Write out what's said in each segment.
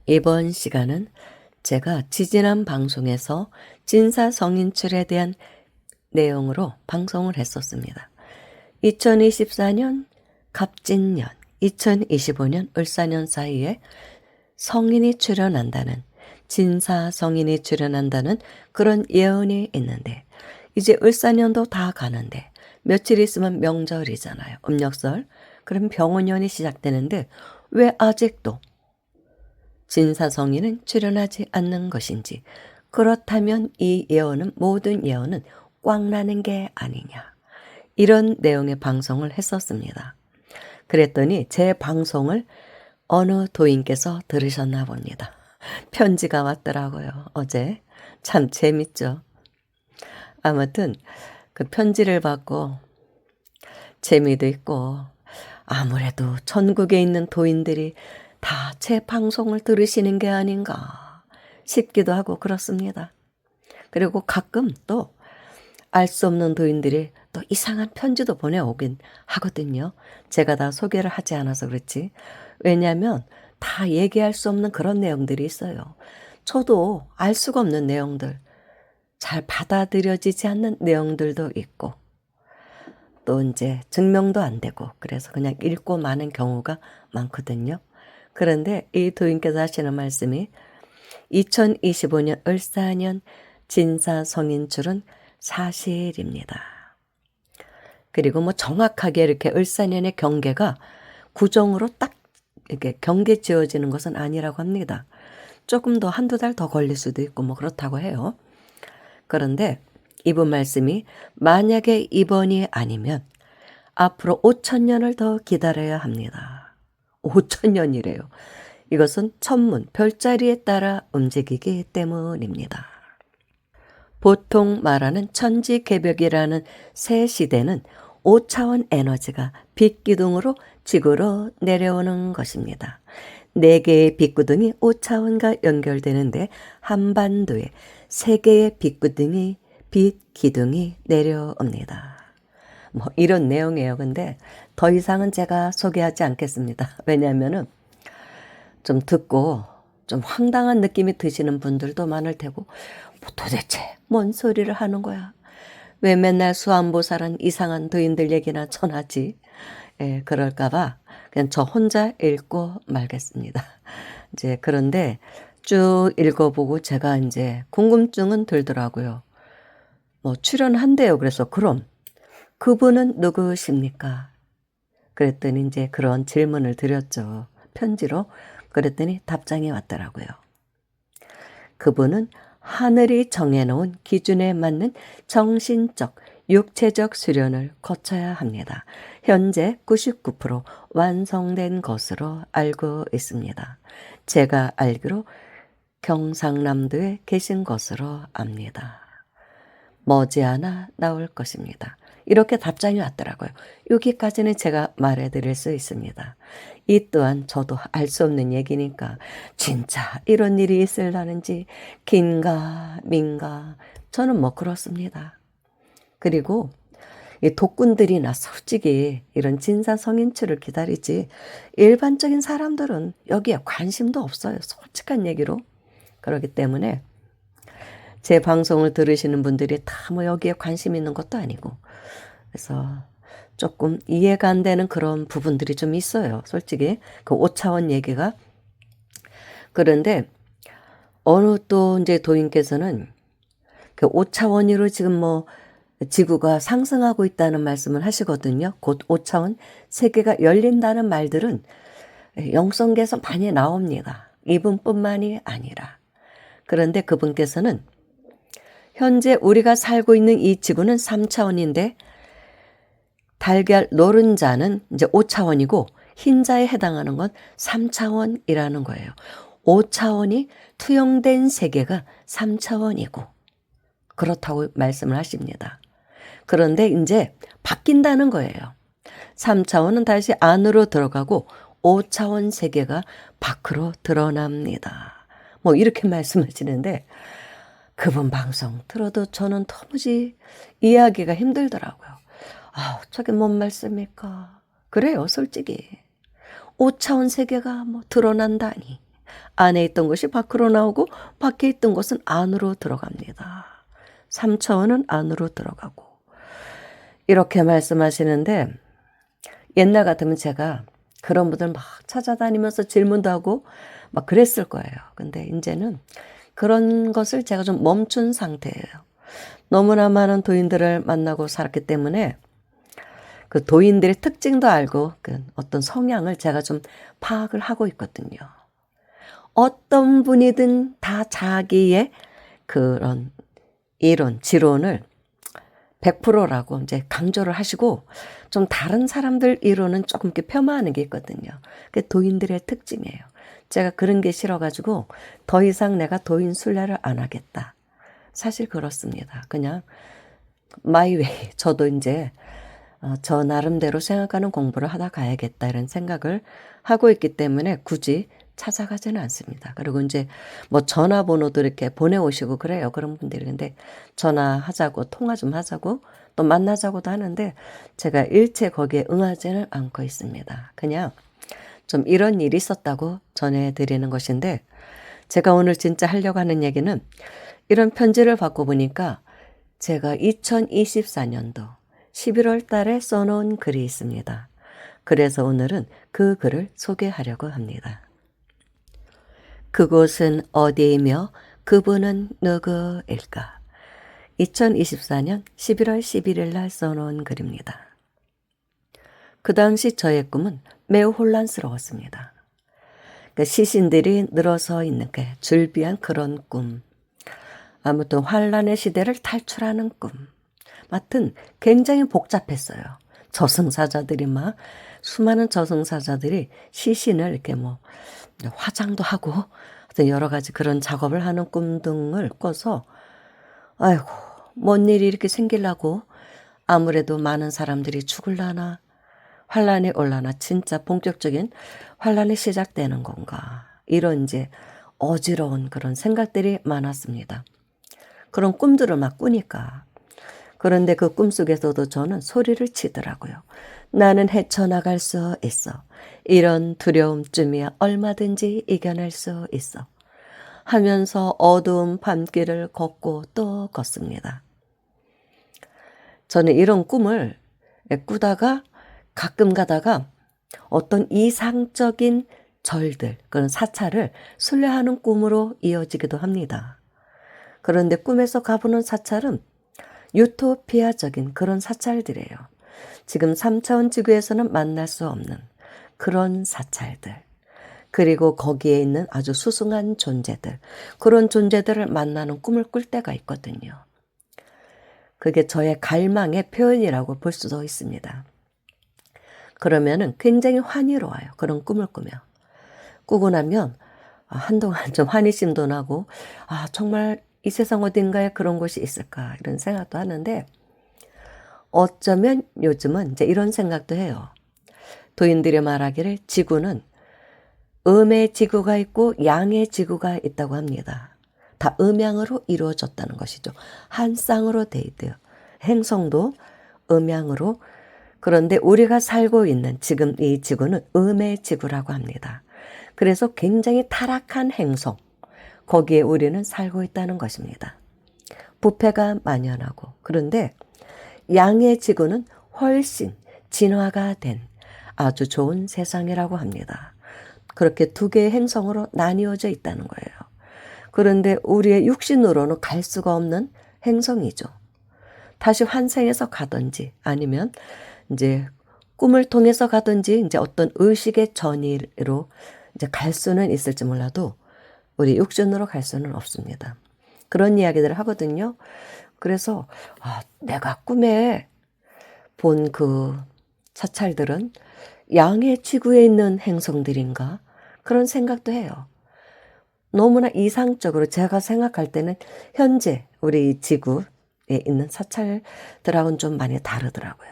이번 시간은 제가 지지난 방송에서 진사성인출에 대한 내용으로 방송을 했었습니다. 2024년 갑진년, 2025년 을사년 사이에 성인이 출현한다는, 진사성인이 출현한다는 그런 예언이 있는데, 이제 을사년도 다 가는데 며칠 있으면 명절이잖아요. 음력설. 그럼 병원년이 시작되는데 왜 아직도 진사성인은 출현하지 않는 것인지, 그렇다면 이 예언은, 모든 예언은 꽝나는 게 아니냐, 이런 내용의 방송을 했었습니다. 그랬더니 제 방송을 어느 도인께서 들으셨나 봅니다. 편지가 왔더라고요. 어제. 참 재밌죠. 아무튼 그 편지를 받고 재미도 있고, 아무래도 전국에 있는 도인들이 다 제 방송을 들으시는 게 아닌가 싶기도 하고 그렇습니다. 그리고 가끔 또 알 수 없는 도인들이 또 이상한 편지도 보내오긴 하거든요. 제가 다 소개를 하지 않아서 그렇지. 왜냐하면 다 얘기할 수 없는 그런 내용들이 있어요. 저도 알 수가 없는 내용들, 잘 받아들여지지 않는 내용들도 있고, 또 이제 증명도 안 되고, 그래서 그냥 읽고 마는 경우가 많거든요. 그런데 이 도인께서 하시는 말씀이 2025년 을사년 진사성인출은 사실입니다. 그리고 뭐 정확하게 이렇게 을사년의 경계가 구정으로 딱 이렇게 경계 지어지는 것은 아니라고 합니다. 조금 더 한두 달 더 걸릴 수도 있고 뭐 그렇다고 해요. 그런데 이분 말씀이 만약에 이번이 아니면 앞으로 5천년을 더 기다려야 합니다. 5천년이래요. 이것은 천문, 별자리에 따라 움직이기 때문입니다. 보통 말하는 천지개벽이라는 새 시대는 5차원 에너지가 빛기둥으로 지구로 내려오는 것입니다. 4개의 빛구둥이 5차원과 연결되는데 한반도에 3개의 빛기둥이 내려옵니다. 뭐 이런 내용이에요. 근데 더 이상은 제가 소개하지 않겠습니다. 왜냐하면은 좀 듣고 좀 황당한 느낌이 드시는 분들도 많을 테고, 뭐 도대체 뭔 소리를 하는 거야? 왜 맨날 수안보살은 이상한 도인들 얘기나 전하지? 예, 그럴까봐 그냥 저 혼자 읽고 말겠습니다. 이제 그런데 쭉 읽어보고 제가 이제 궁금증은 들더라고요. 뭐 출연한대요. 그래서 그럼 그분은 누구십니까? 그랬더니 이제 그런 질문을 드렸죠. 편지로. 그랬더니 답장이 왔더라고요. 그분은 하늘이 정해놓은 기준에 맞는 정신적, 육체적 수련을 거쳐야 합니다. 현재 99% 완성된 것으로 알고 있습니다. 제가 알기로 경상남도에 계신 것으로 압니다. 머지않아 나올 것입니다. 이렇게 답장이 왔더라고요. 여기까지는 제가 말해드릴 수 있습니다. 이 또한 저도 알 수 없는 얘기니까 진짜 이런 일이 있을라는지 긴가 민가 저는 뭐 그렇습니다. 그리고 이 독군들이나 솔직히 이런 진사성인출을 기다리지 일반적인 사람들은 여기에 관심도 없어요. 솔직한 얘기로. 그렇기 때문에 제 방송을 들으시는 분들이 다 뭐 여기에 관심 있는 것도 아니고, 그래서 조금 이해가 안 되는 그런 부분들이 좀 있어요. 솔직히 그 5차원 얘기가. 그런데 어느 또 이제 도인께서는 그 5차원으로 지금 뭐 지구가 상승하고 있다는 말씀을 하시거든요. 곧 5차원 세계가 열린다는 말들은 영성계에서 많이 나옵니다. 이분뿐만이 아니라. 그런데 그분께서는 현재 우리가 살고 있는 이 지구는 3차원인데 달걀 노른자는 이제 5차원이고 흰자에 해당하는 건 3차원이라는 거예요. 5차원이 투영된 세계가 3차원이고 그렇다고 말씀을 하십니다. 그런데 이제 바뀐다는 거예요. 3차원은 다시 안으로 들어가고 5차원 세계가 밖으로 드러납니다. 뭐 이렇게 말씀하시는데 그분 방송 들어도 저는 도무지 이해하기가 힘들더라고요. 아, 저게 뭔 말씀입니까? 그래요, 솔직히. 5차원 세계가 뭐 드러난다니. 안에 있던 것이 밖으로 나오고 밖에 있던 것은 안으로 들어갑니다. 3차원은 안으로 들어가고. 이렇게 말씀하시는데 옛날 같으면 제가 그런 분들 막 찾아다니면서 질문도 하고 막 그랬을 거예요. 근데 이제는 그런 것을 제가 좀 멈춘 상태예요. 너무나 많은 도인들을 만나고 살았기 때문에 그 도인들의 특징도 알고 그 어떤 성향을 제가 좀 파악을 하고 있거든요. 어떤 분이든 다 자기의 그런 이론, 지론을 100%라고 이제 강조를 하시고 좀 다른 사람들 이론은 조금 이렇게 폄하하는 게 있거든요. 그게 도인들의 특징이에요. 제가 그런 게 싫어가지고 더 이상 내가 도인 순례를 안 하겠다. 사실 그렇습니다. 그냥 마이 웨이. 저도 이제 저 나름대로 생각하는 공부를 하다 가야겠다 이런 생각을 하고 있기 때문에 굳이 찾아가지는 않습니다. 그리고 이제 뭐 전화번호도 이렇게 보내오시고 그래요. 그런 분들이. 근데 전화하자고 통화 좀 하자고 또 만나자고도 하는데 제가 일체 거기에 응하지는 않고 있습니다. 그냥 좀 이런 일이 있었다고 전해드리는 것인데 제가 오늘 진짜 하려고 하는 얘기는 이런 편지를 받고 보니까 제가 2024년도 11월 달에 써놓은 글이 있습니다. 그래서 오늘은 그 글을 소개하려고 합니다. 그곳은 어디이며 그분은 누구일까? 2024년 11월 11일 날 써놓은 글입니다. 그 당시 저의 꿈은 매우 혼란스러웠습니다. 그 시신들이 늘어서 있는 게 줄비한 그런 꿈. 아무튼 환란의 시대를 탈출하는 꿈. 하여튼 굉장히 복잡했어요. 저승사자들이 막 수많은 저승사자들이 시신을 이렇게 뭐 화장도 하고 하여튼 여러 가지 그런 작업을 하는 꿈 등을 꿔서 아이고 뭔 일이 이렇게 생기려고 아무래도 많은 사람들이 죽을라나 환란이 올라나 진짜 본격적인 환란이 시작되는 건가 이런 이제 어지러운 그런 생각들이 많았습니다. 그런 꿈들을 막 꾸니까 그런데 그 꿈속에서도 저는 소리를 치더라고요. 나는 헤쳐나갈 수 있어. 이런 두려움쯤이야 얼마든지 이겨낼 수 있어. 하면서 어두운 밤길을 걷고 또 걷습니다. 저는 이런 꿈을 꾸다가 가끔 가다가 어떤 이상적인 절들, 그런 사찰을 순례하는 꿈으로 이어지기도 합니다. 그런데 꿈에서 가보는 사찰은 유토피아적인 그런 사찰들이에요. 지금 3차원 지구에서는 만날 수 없는 그런 사찰들. 그리고 거기에 있는 아주 수승한 존재들. 그런 존재들을 만나는 꿈을 꿀 때가 있거든요. 그게 저의 갈망의 표현이라고 볼 수도 있습니다. 그러면은 굉장히 환희로워요. 그런 꿈을 꾸며. 꾸고 나면 한동안 좀 환희심도 나고 정말 이 세상 어딘가에 그런 곳이 있을까 이런 생각도 하는데 어쩌면 요즘은 이제 이런 생각도 해요. 도인들이 말하기를 지구는 음의 지구가 있고 양의 지구가 있다고 합니다. 다 음양으로 이루어졌다는 것이죠. 한 쌍으로 돼 있대요. 행성도 음양으로. 그런데 우리가 살고 있는 지금 이 지구는 음의 지구라고 합니다. 그래서 굉장히 타락한 행성, 거기에 우리는 살고 있다는 것입니다. 부패가 만연하고 그런데 양의 지구는 훨씬 진화가 된 아주 좋은 세상이라고 합니다. 그렇게 두 개의 행성으로 나뉘어져 있다는 거예요. 그런데 우리의 육신으로는 갈 수가 없는 행성이죠. 다시 환생해서 가든지 아니면 이제 꿈을 통해서 가든지 이제 어떤 의식의 전이로 이제 갈 수는 있을지 몰라도 우리 육신으로 갈 수는 없습니다. 그런 이야기들을 하거든요. 그래서 내가 꿈에 본 그 사찰들은 양의 지구에 있는 행성들인가 그런 생각도 해요. 너무나 이상적으로 제가 생각할 때는 현재 우리 지구에 있는 사찰들하고는 좀 많이 다르더라고요.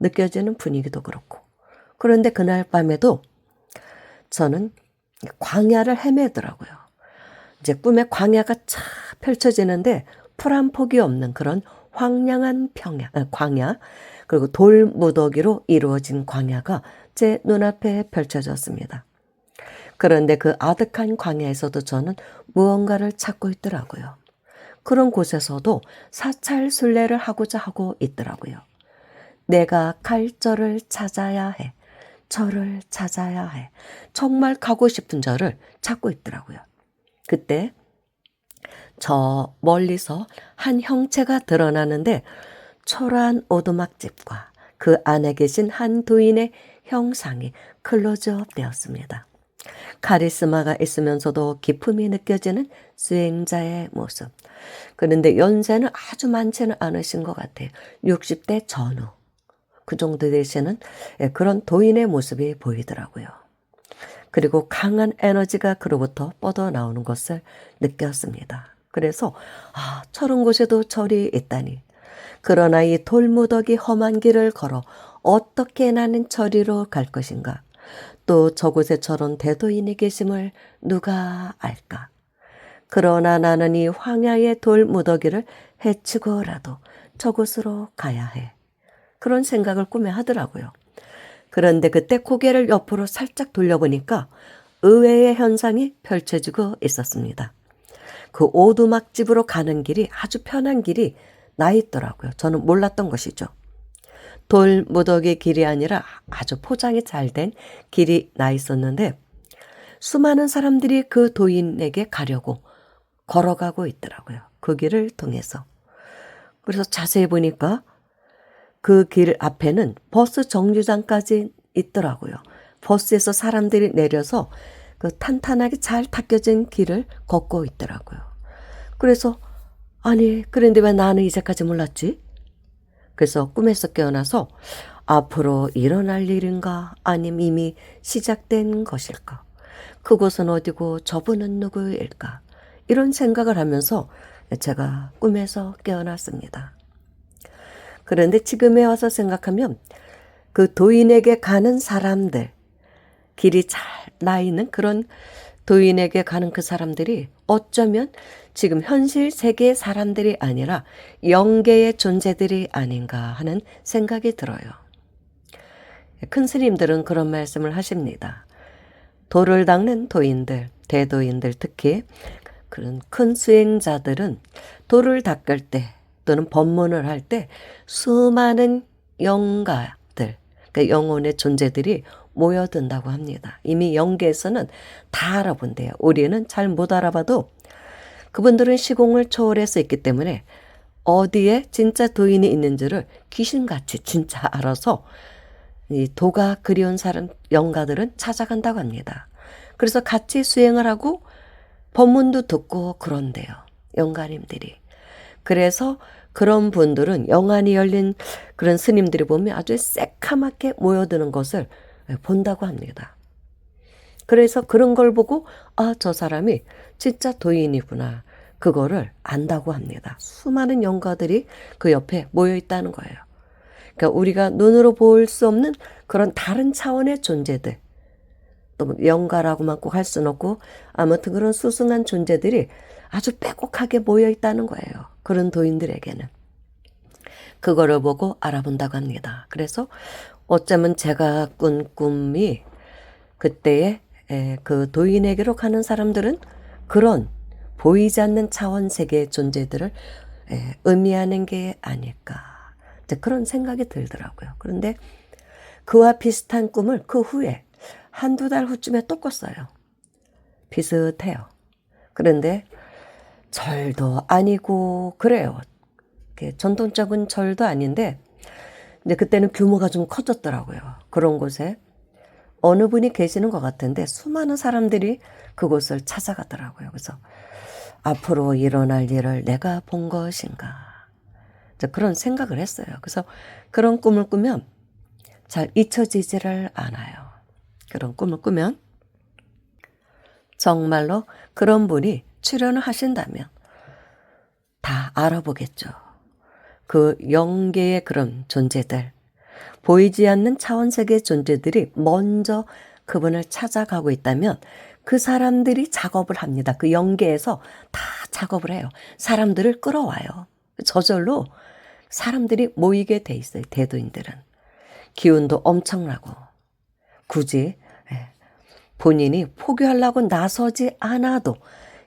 느껴지는 분위기도 그렇고. 그런데 그날 밤에도 저는 광야를 헤매더라고요. 이제 꿈에 광야가 쫙 펼쳐지는데 풀 한 폭이 없는 그런 황량한 광야, 그리고 돌무더기로 이루어진 광야가 제 눈앞에 펼쳐졌습니다. 그런데 그 아득한 광야에서도 저는 무언가를 찾고 있더라고요. 그런 곳에서도 사찰 순례를 하고자 하고 있더라고요. 내가 갈 절을 찾아야 해. 절을 찾아야 해. 정말 가고 싶은 절을 찾고 있더라고요. 그때 저 멀리서 한 형체가 드러나는데 초라한 오두막집과 그 안에 계신 한 도인의 형상이 클로즈업 되었습니다. 카리스마가 있으면서도 기품이 느껴지는 수행자의 모습. 그런데 연세는 아주 많지는 않으신 것 같아요. 60대 전후. 그 정도 되시는 그런 도인의 모습이 보이더라고요. 그리고 강한 에너지가 그로부터 뻗어나오는 것을 느꼈습니다. 그래서 저런 곳에도 절이 있다니. 그러나 이 돌무더기 험한 길을 걸어 어떻게 나는 저리로 갈 것인가. 또 저곳에 저런 대도인이 계심을 누가 알까. 그러나 나는 이 황야의 돌무더기를 헤치고라도 저곳으로 가야 해. 그런 생각을 꿈에 하더라고요. 그런데 그때 고개를 옆으로 살짝 돌려보니까 의외의 현상이 펼쳐지고 있었습니다. 그 오두막집으로 가는 길이 아주 편한 길이 나 있더라고요. 저는 몰랐던 것이죠. 돌무더기 길이 아니라 아주 포장이 잘 된 길이 나 있었는데 수많은 사람들이 그 도인에게 가려고 걸어가고 있더라고요. 그 길을 통해서. 그래서 자세히 보니까 그 길 앞에는 버스 정류장까지 있더라고요. 버스에서 사람들이 내려서 그 탄탄하게 잘 닦여진 길을 걷고 있더라고요. 그래서 아니 그런데 왜 나는 이제까지 몰랐지? 그래서 꿈에서 깨어나서 앞으로 일어날 일인가 아님 이미 시작된 것일까? 그곳은 어디고 저분은 누구일까? 이런 생각을 하면서 제가 꿈에서 깨어났습니다. 그런데 지금에 와서 생각하면 그 도인에게 가는 사람들, 길이 잘 나 있는 그런 도인에게 가는 그 사람들이 어쩌면 지금 현실 세계의 사람들이 아니라 영계의 존재들이 아닌가 하는 생각이 들어요. 큰 스님들은 그런 말씀을 하십니다. 도를 닦는 도인들, 대도인들 특히 그런 큰 수행자들은 도를 닦을 때 또는 법문을 할 때 수많은 영가들, 그러니까 영혼의 존재들이 모여든다고 합니다. 이미 영계에서는 다 알아본대요. 우리는 잘 못 알아봐도 그분들은 시공을 초월해서 있기 때문에 어디에 진짜 도인이 있는지를 귀신같이 진짜 알아서 이 도가 그리운 사람 영가들은 찾아간다고 합니다. 그래서 같이 수행을 하고 법문도 듣고 그런대요. 영가님들이. 그래서 그런 분들은 영안이 열린 그런 스님들이 보면 아주 새카맣게 모여드는 것을 본다고 합니다. 그래서 그런 걸 보고 저 사람이 진짜 도인이구나. 그거를 안다고 합니다. 수많은 영가들이 그 옆에 모여 있다는 거예요. 그러니까 우리가 눈으로 볼 수 없는 그런 다른 차원의 존재들. 또 영가라고만 꼭 할 수는 없고 아무튼 그런 수승한 존재들이 아주 빼곡하게 모여 있다는 거예요. 그런 도인들에게는. 그거를 보고 알아본다고 합니다. 그래서 어쩌면 제가 꾼 꿈이 그때의 그 도인에게로 가는 사람들은 그런 보이지 않는 차원 세계의 존재들을 의미하는 게 아닐까. 그런 생각이 들더라고요. 그런데 그와 비슷한 꿈을 그 후에 한두 달 후쯤에 또 꿨어요. 비슷해요. 그런데 절도 아니고 그래요. 전통적인 절도 아닌데 이제 그때는 규모가 좀 커졌더라고요. 그런 곳에 어느 분이 계시는 것 같은데 수많은 사람들이 그곳을 찾아가더라고요. 그래서 앞으로 일어날 일을 내가 본 것인가. 그런 생각을 했어요. 그래서 그런 꿈을 꾸면 잘 잊혀지지를 않아요. 그런 꿈을 꾸면 정말로 그런 분이 출연을 하신다면 다 알아보겠죠. 그 영계의 그런 존재들, 보이지 않는 차원세계의 존재들이 먼저 그분을 찾아가고 있다면 그 사람들이 작업을 합니다. 그 영계에서 다 작업을 해요. 사람들을 끌어와요. 저절로 사람들이 모이게 돼 있어요. 대도인들은. 기운도 엄청나고 굳이 본인이 포기하려고 나서지 않아도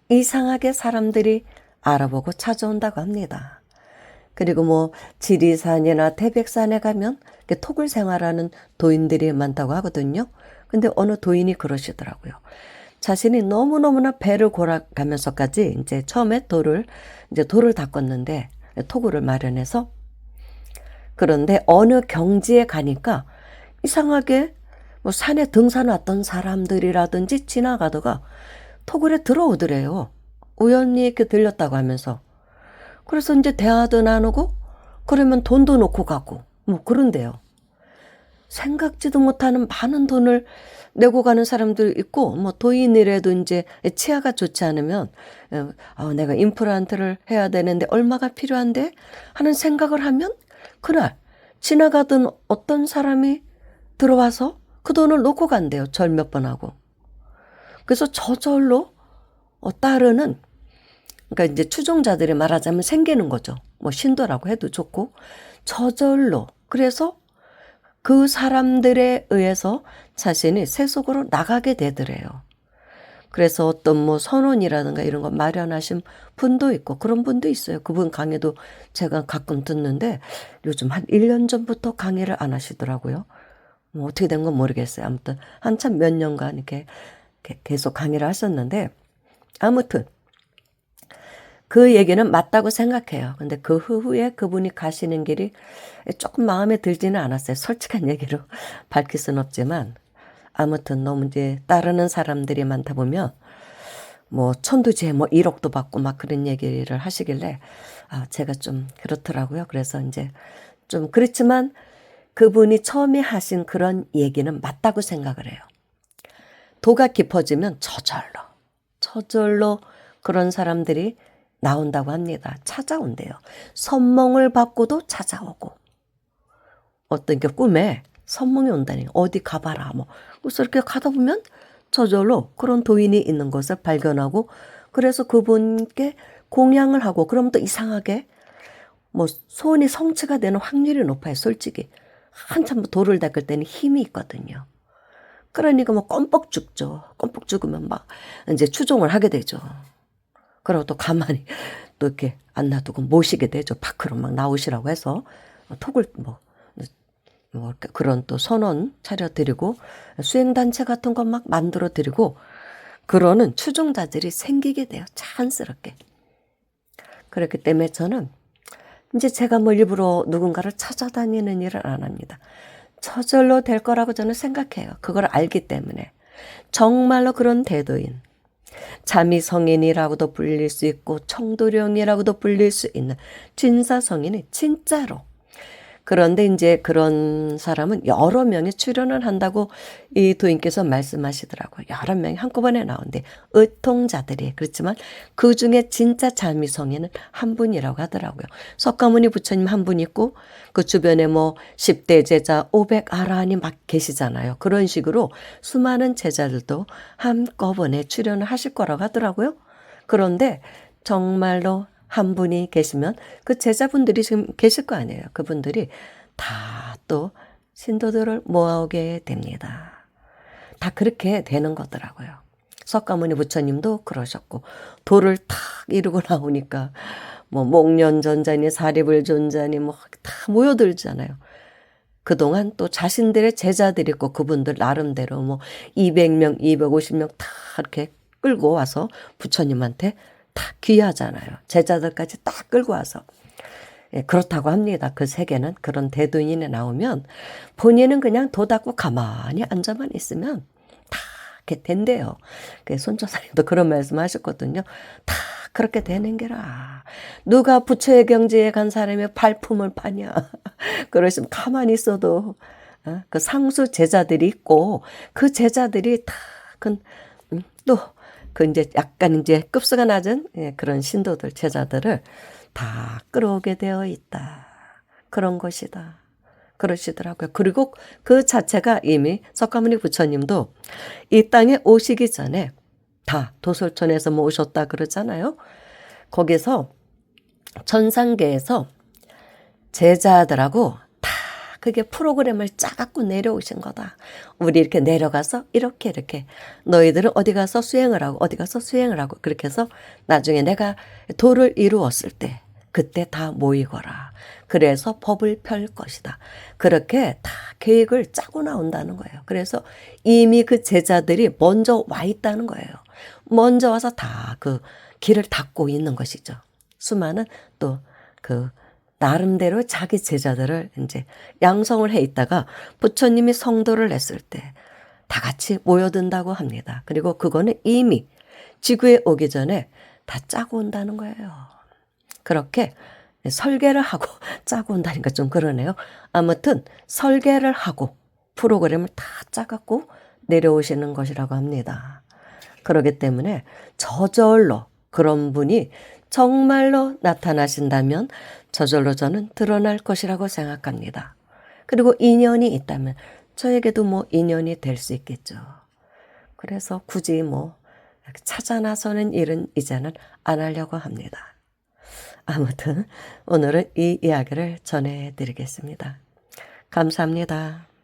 이상하게 사람들이 알아보고 찾아온다고 합니다. 그리고 뭐 지리산이나 태백산에 가면 톡을 생활하는 도인들이 많다고 하거든요. 근데 어느 도인이 그러시더라고요. 자신이 너무너무나 배를 골아가면서까지 이제 처음에 돌을 닦았는데 토구를 마련해서, 그런데 어느 경지에 가니까 이상하게 뭐 산에 등산 왔던 사람들이라든지 지나가다가 토굴에 들어오더래요. 우연히 이렇게 들렸다고 하면서. 그래서 이제 대화도 나누고 그러면 돈도 놓고 가고 뭐 그런데요. 생각지도 못하는 많은 돈을 내고 가는 사람들 있고, 뭐 도인이라도 이제 치아가 좋지 않으면 내가 임플란트를 해야 되는데 얼마가 필요한데 하는 생각을 하면 그날 지나가던 어떤 사람이 들어와서 그 돈을 놓고 간대요. 절 몇 번 하고. 그래서 저절로 따르는, 그러니까 이제 추종자들이 말하자면 생기는 거죠. 뭐 신도라고 해도 좋고 저절로. 그래서 그 사람들에 의해서 자신이 세속으로 나가게 되더래요. 그래서 어떤 뭐 선원이라든가 이런 거 마련하신 분도 있고 그런 분도 있어요. 그분 강의도 제가 가끔 듣는데 요즘 한 1년 전부터 강의를 안 하시더라고요. 뭐 어떻게 된 건 모르겠어요. 아무튼 한참 몇 년간 이렇게 계속 강의를 하셨는데, 아무튼 그 얘기는 맞다고 생각해요. 근데 그 후에 그분이 가시는 길이 조금 마음에 들지는 않았어요. 솔직한 얘기로 밝힐 수는 없지만, 아무튼 너무 이제 따르는 사람들이 많다 보면 뭐 천도제 뭐 1억도 받고 막 그런 얘기를 하시길래 제가 좀 그렇더라고요. 그래서 이제 좀 그렇지만 그분이 처음에 하신 그런 얘기는 맞다고 생각을 해요. 도가 깊어지면 저절로 그런 사람들이 나온다고 합니다. 찾아온대요. 선몽을 받고도 찾아오고, 어떤 게 꿈에 선몽이 온다니 어디 가봐라 뭐, 그래서 이렇게 가다 보면 저절로 그런 도인이 있는 것을 발견하고, 그래서 그분께 공양을 하고, 그러면 또 이상하게 뭐 소원이 성취가 되는 확률이 높아요. 솔직히 한참 돌을 닦을 때는 힘이 있거든요. 그러니까 뭐 껌뻑 죽죠. 껌뻑 죽으면 막 이제 추종을 하게 되죠. 그리고 또 가만히 또 이렇게 안 놔두고 모시게 되죠. 밖으로 막 나오시라고 해서 톡을 뭐 그런 또 선언 차려드리고 수행단체 같은 거 막 만들어드리고 그러는 추종자들이 생기게 돼요. 자연스럽게. 그렇기 때문에 저는 이제 제가 뭐 일부러 누군가를 찾아다니는 일을 안 합니다. 저절로 될 거라고 저는 생각해요. 그걸 알기 때문에. 정말로 그런 대도인, 자미성인이라고도 불릴 수 있고 청도령이라고도 불릴 수 있는 진사성인이 진짜로. 그런데 이제 그런 사람은 여러 명이 출연을 한다고 이 도인께서 말씀하시더라고요. 여러 명이 한꺼번에 나오는데 의통자들이, 그렇지만 그 중에 진짜 자미성인은 한 분이라고 하더라고요. 석가모니 부처님 한 분 있고 그 주변에 뭐 10대 제자 500아라한이 막 계시잖아요. 그런 식으로 수많은 제자들도 한꺼번에 출연을 하실 거라고 하더라고요. 그런데 정말로 한 분이 계시면 그 제자분들이 지금 계실 거 아니에요. 그분들이 다 또 신도들을 모아오게 됩니다. 다 그렇게 되는 거더라고요. 석가모니 부처님도 그러셨고, 도를 탁 이루고 나오니까 뭐 목련존자니 사리불존자니 뭐 다 모여들잖아요. 그동안 또 자신들의 제자들이 있고 그분들 나름대로 뭐 200명, 250명 다 이렇게 끌고 와서 부처님한테 다 귀하잖아요. 제자들까지 딱 끌고 와서. 그렇다고 합니다. 그 세계는 그런 대도인이 나오면 본인은 그냥 도 닦고 가만히 앉아만 있으면 다 이렇게 된대요. 손조사님도 그런 말씀 하셨거든요. 다 그렇게 되는 게라. 누가 부처의 경지에 간 사람이 발품을 파냐. 그러시면 가만히 있어도 그 상수 제자들이 있고 그 제자들이 다 또 그 이제 약간 이제 급수가 낮은 그런 신도들, 제자들을 다 끌어오게 되어 있다. 그런 것이다. 그러시더라고요. 그리고 그 자체가 이미 석가모니 부처님도 이 땅에 오시기 전에 다 도솔천에서 모셨다 그러잖아요. 거기서 천상계에서 제자들하고 다 그게 프로그램을 짜갖고 내려오신 거다. 우리 이렇게 내려가서 이렇게 너희들은 어디 가서 수행을 하고 어디 가서 수행을 하고 그렇게 해서 나중에 내가 도를 이루었을 때 그때 다 모이거라. 그래서 법을 펼 것이다. 그렇게 다 계획을 짜고 나온다는 거예요. 그래서 이미 그 제자들이 먼저 와 있다는 거예요. 먼저 와서 다 그 길을 닦고 있는 것이죠. 수많은 또 그 나름대로 자기 제자들을 이제 양성을 해 있다가 부처님이 성도를 냈을 때 다 같이 모여든다고 합니다. 그리고 그거는 이미 지구에 오기 전에 다 짜고 온다는 거예요. 그렇게 설계를 하고 짜고 온다니까 좀 그러네요. 아무튼 설계를 하고 프로그램을 다 짜갖고 내려오시는 것이라고 합니다. 그렇기 때문에 저절로 그런 분이 정말로 나타나신다면 저절로 저는 드러날 것이라고 생각합니다. 그리고 인연이 있다면 저에게도 뭐 인연이 될 수 있겠죠. 그래서 굳이 뭐 찾아 나서는 일은 이제는 안 하려고 합니다. 아무튼 오늘은 이 이야기를 전해드리겠습니다. 감사합니다.